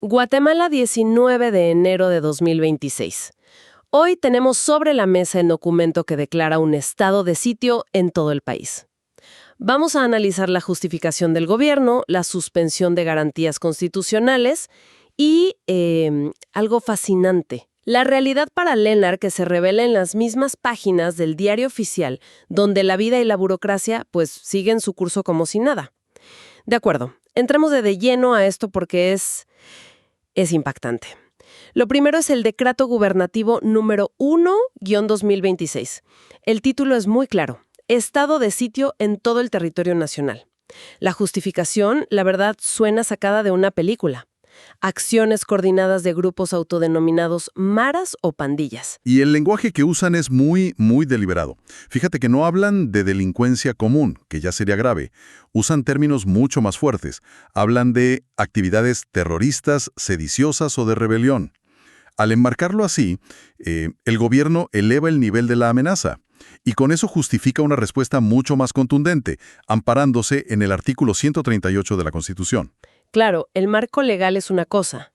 Guatemala, 19 de enero de 2026. Hoy tenemos sobre la mesa el documento que declara un estado de sitio en todo el país. Vamos a analizar la justificación del gobierno, la suspensión de garantías constitucionales y algo fascinante, la realidad paralela que se revela en las mismas páginas del diario oficial, donde la vida y la burocracia pues siguen su curso como si nada. De acuerdo, entremos de lleno a esto porque es impactante. Lo primero es el decreto gubernativo número 1-2026. El título es muy claro: Estado de sitio en todo el territorio nacional. La justificación, la verdad, suena sacada de una película. Acciones coordinadas de grupos autodenominados maras o pandillas. Y el lenguaje que usan es muy deliberado. Fíjate que no hablan de delincuencia común, que ya sería grave. Usan términos mucho más fuertes. Hablan de actividades terroristas, sediciosas o de rebelión. Al enmarcarlo así, el gobierno eleva el nivel de la amenaza. Y con eso justifica una respuesta mucho más contundente, amparándose en el artículo 138 de la Constitución. Claro, el marco legal es una cosa,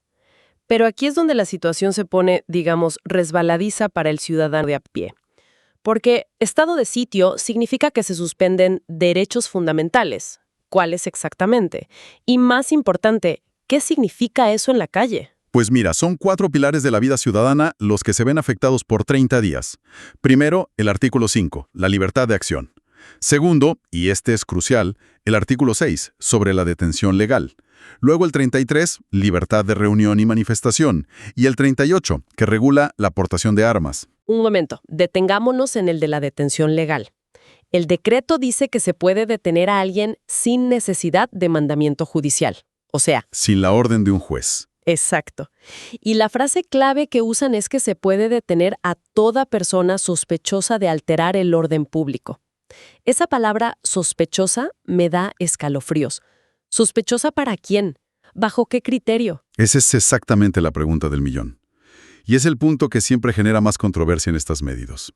pero aquí es donde la situación se pone, digamos, resbaladiza para el ciudadano de a pie. Porque estado de sitio significa que se suspenden derechos fundamentales. ¿Cuáles exactamente? Y más importante, ¿qué significa eso en la calle? Pues mira, son 4 pilares de la vida ciudadana los que se ven afectados por 30 días. Primero, el artículo 5, la libertad de acción. Segundo, y este es crucial, el artículo 6, sobre la detención legal. Luego el 33, libertad de reunión y manifestación. Y el 38, que regula la aportación de armas. Un momento, detengámonos en el de la detención legal. El decreto dice que se puede detener a alguien sin necesidad de mandamiento judicial. O sea, sin la orden de un juez. Exacto. Y la frase clave que usan es que se puede detener a toda persona sospechosa de alterar el orden público. Esa palabra sospechosa me da escalofríos. ¿Sospechosa para quién? ¿Bajo qué criterio? Esa es exactamente la pregunta del millón. Y es el punto que siempre genera más controversia en estas medidas.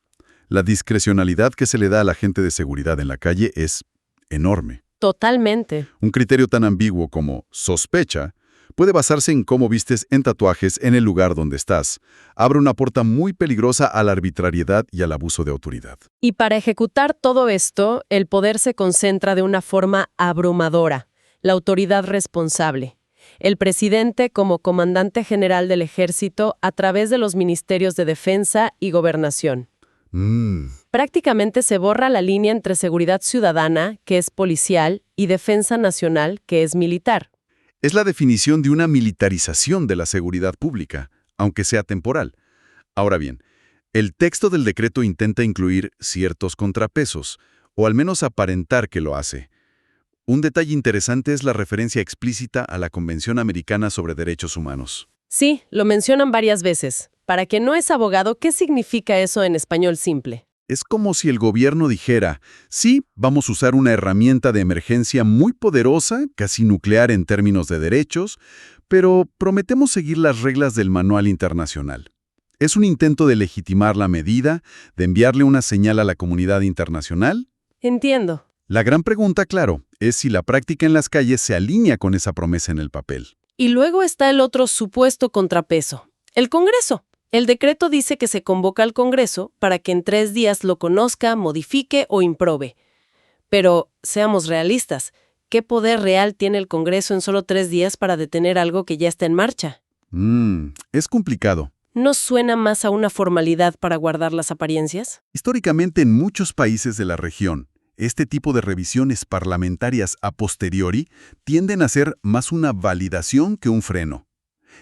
La discrecionalidad que se le da al agente de seguridad en la calle es enorme. Totalmente. Un criterio tan ambiguo como sospecha puede basarse en cómo vistes en tatuajes en el lugar donde estás. Abre una puerta muy peligrosa a la arbitrariedad y al abuso de autoridad. Y para ejecutar todo esto, el poder se concentra de una forma abrumadora. La autoridad responsable. El presidente como comandante general del ejército a través de los ministerios de defensa y gobernación. Prácticamente se borra la línea entre seguridad ciudadana, que es policial, y defensa nacional, que es militar. Es la definición de una militarización de la seguridad pública, aunque sea temporal. Ahora bien, el texto del decreto intenta incluir ciertos contrapesos, o al menos aparentar que lo hace. Un detalle interesante es la referencia explícita a la Convención Americana sobre Derechos Humanos. Sí, lo mencionan varias veces. Para quien no es abogado, ¿qué significa eso en español simple? Es como si el gobierno dijera, sí, vamos a usar una herramienta de emergencia muy poderosa, casi nuclear en términos de derechos, pero prometemos seguir las reglas del manual internacional. Es un intento de legitimar la medida, de enviarle una señal a la comunidad internacional. Entiendo. La gran pregunta, claro, es si la práctica en las calles se alinea con esa promesa en el papel. Y luego está el otro supuesto contrapeso, el Congreso. El decreto dice que se convoca al Congreso para que en 3 días lo conozca, modifique o improbe. Pero, seamos realistas, ¿qué poder real tiene el Congreso en solo 3 días para detener algo que ya está en marcha? Es complicado. ¿No suena más a una formalidad para guardar las apariencias? Históricamente, en muchos países de la región, este tipo de revisiones parlamentarias a posteriori tienden a ser más una validación que un freno.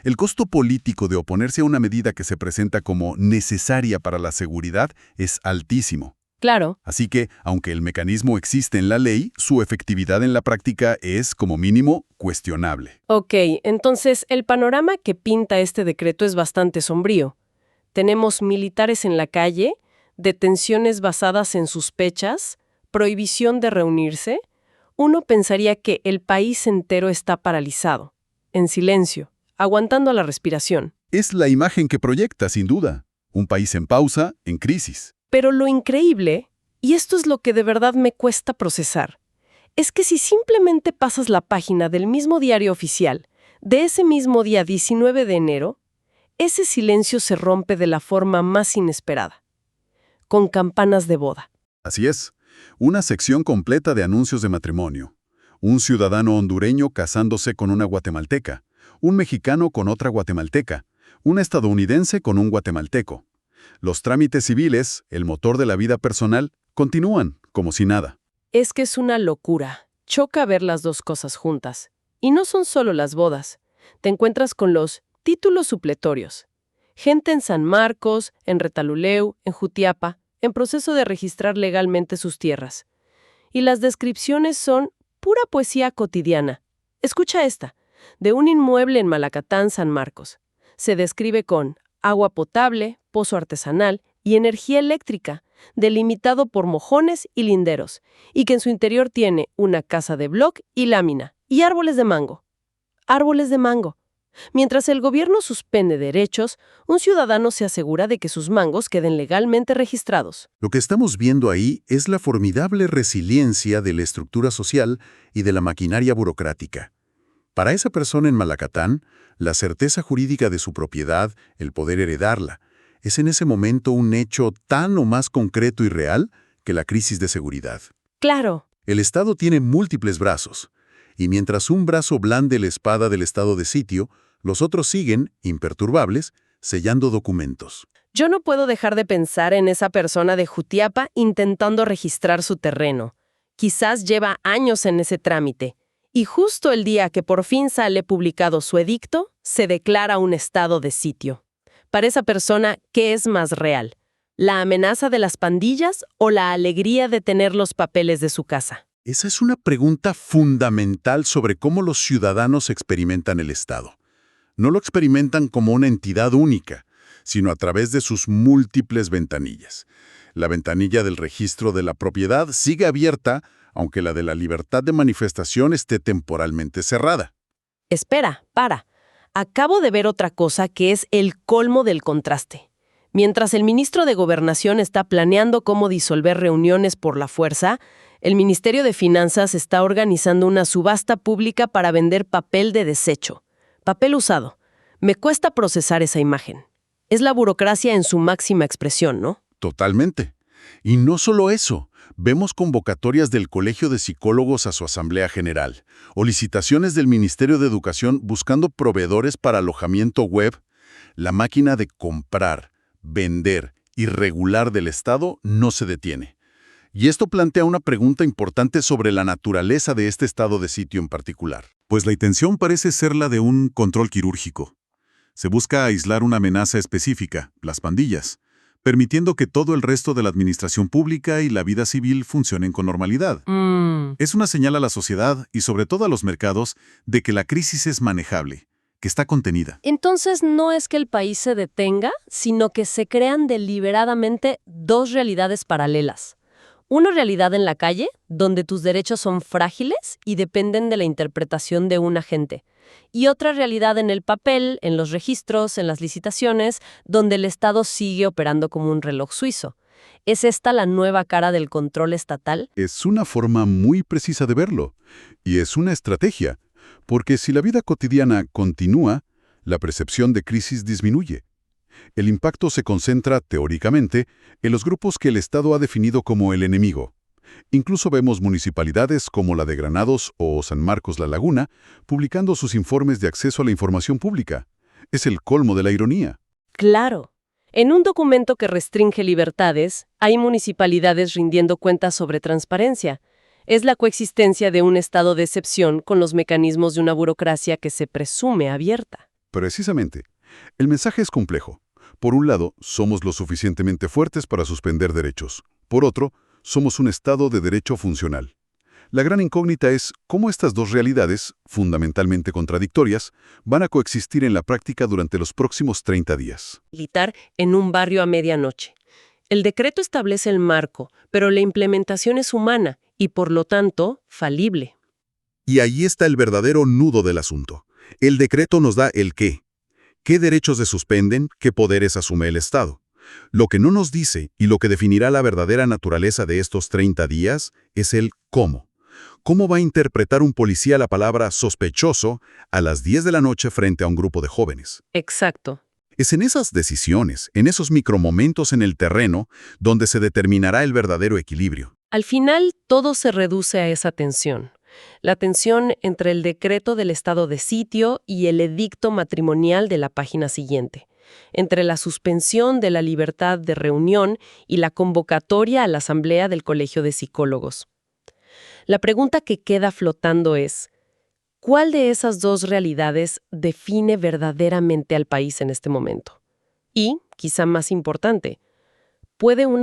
El costo político de oponerse a una medida que se presenta como necesaria para la seguridad es altísimo. Claro. Así que, aunque el mecanismo existe en la ley, su efectividad en la práctica es, como mínimo, cuestionable. Ok, entonces el panorama que pinta este decreto es bastante sombrío. Tenemos militares en la calle, detenciones basadas en sospechas, prohibición de reunirse. Uno pensaría que el país entero está paralizado, en silencio, aguantando la respiración. Es la imagen que proyecta, sin duda. Un país en pausa, en crisis. Pero lo increíble, y esto es lo que de verdad me cuesta procesar, es que si simplemente pasas la página del mismo diario oficial, De ese mismo día 19 de enero, ese silencio se rompe de la forma más inesperada, con campanas de boda. Así es, una sección completa de anuncios de matrimonio. Un ciudadano hondureño casándose con una guatemalteca, un mexicano con otra guatemalteca, un estadounidense con un guatemalteco. Los trámites civiles, el motor de la vida personal, continúan como si nada. Es que es una locura. Choca ver las dos cosas juntas. Y no son solo las bodas. Te encuentras con los títulos supletorios. Gente en San Marcos, en Retaluleu, en Jutiapa, en proceso de registrar legalmente sus tierras. Y las descripciones son pura poesía cotidiana. Escucha esta, de un inmueble en Malacatán, San Marcos. Se describe con agua potable, pozo artesanal y energía eléctrica, delimitado por mojones y linderos, y que en su interior tiene una casa de bloc y lámina, y árboles de mango. Árboles de mango. Mientras el gobierno suspende derechos, un ciudadano se asegura de que sus mangos queden legalmente registrados. Lo que estamos viendo ahí es la formidable resiliencia de la estructura social y de la maquinaria burocrática. Para esa persona en Malacatán, la certeza jurídica de su propiedad, el poder heredarla, es en ese momento un hecho tan o más concreto y real que la crisis de seguridad. Claro. El Estado tiene múltiples brazos, y mientras un brazo blande la espada del estado de sitio, los otros siguen, imperturbables, sellando documentos. Yo no puedo dejar de pensar en esa persona de Jutiapa intentando registrar su terreno. Quizás lleva años en ese trámite. Y justo el día que por fin sale publicado su edicto, se declara un estado de sitio. Para esa persona, ¿qué es más real? ¿La amenaza de las pandillas o la alegría de tener los papeles de su casa? Esa es una pregunta fundamental sobre cómo los ciudadanos experimentan el Estado. No lo experimentan como una entidad única, sino a través de sus múltiples ventanillas. La ventanilla del registro de la propiedad sigue abierta, aunque la de la libertad de manifestación esté temporalmente cerrada. Espera, para. Acabo de ver otra cosa que es el colmo del contraste. Mientras el ministro de Gobernación está planeando cómo disolver reuniones por la fuerza, el Ministerio de Finanzas está organizando una subasta pública para vender papel de desecho. Papel usado. Me cuesta procesar esa imagen. Es la burocracia en su máxima expresión, ¿no? Totalmente. Y no solo eso. Vemos convocatorias del Colegio de Psicólogos a su Asamblea General, o licitaciones del Ministerio de Educación buscando proveedores para alojamiento web. La máquina de comprar, vender y regular del Estado no se detiene. Y esto plantea una pregunta importante sobre la naturaleza de este estado de sitio en particular. Pues la intención parece ser la de un control quirúrgico. Se busca aislar una amenaza específica, las pandillas, permitiendo que todo el resto de la administración pública y la vida civil funcionen con normalidad. Es una señal a la sociedad y sobre todo a los mercados de que la crisis es manejable, que está contenida. Entonces no es que el país se detenga, sino que se crean deliberadamente dos realidades paralelas. Una realidad en la calle, donde tus derechos son frágiles y dependen de la interpretación de un agente. Y otra realidad en el papel, en los registros, en las licitaciones, donde el Estado sigue operando como un reloj suizo. ¿Es esta la nueva cara del control estatal? Es una forma muy precisa de verlo. Y es una estrategia, porque si la vida cotidiana continúa, la percepción de crisis disminuye. El impacto se concentra, teóricamente, en los grupos que el Estado ha definido como el enemigo. Incluso vemos municipalidades como la de Granados o San Marcos La Laguna publicando sus informes de acceso a la información pública. Es el colmo de la ironía. Claro. En un documento que restringe libertades, hay municipalidades rindiendo cuentas sobre transparencia. Es la coexistencia de un estado de excepción con los mecanismos de una burocracia que se presume abierta. Precisamente. El mensaje es complejo. Por un lado, somos lo suficientemente fuertes para suspender derechos. Por otro, somos un Estado de derecho funcional. La gran incógnita es cómo estas dos realidades, fundamentalmente contradictorias, van a coexistir en la práctica durante los próximos 30 días. Militar en un barrio a medianoche. El decreto establece el marco, pero la implementación es humana y, por lo tanto, falible. Y ahí está el verdadero nudo del asunto. El decreto nos da el qué. ¿Qué derechos se suspenden? ¿Qué poderes asume el Estado? Lo que no nos dice y lo que definirá la verdadera naturaleza de estos 30 días es el cómo. ¿Cómo va a interpretar un policía la palabra sospechoso a las 10 de la noche frente a un grupo de jóvenes? Exacto. Es en esas decisiones, en esos micromomentos en el terreno, donde se determinará el verdadero equilibrio. Al final, todo se reduce a esa tensión. La tensión entre el decreto del estado de sitio y el edicto matrimonial de la página siguiente, entre la suspensión de la libertad de reunión y la convocatoria a la asamblea del Colegio de Psicólogos. La pregunta que queda flotando es, ¿cuál de esas dos realidades define verdaderamente al país en este momento? Y, quizá más importante, ¿puede una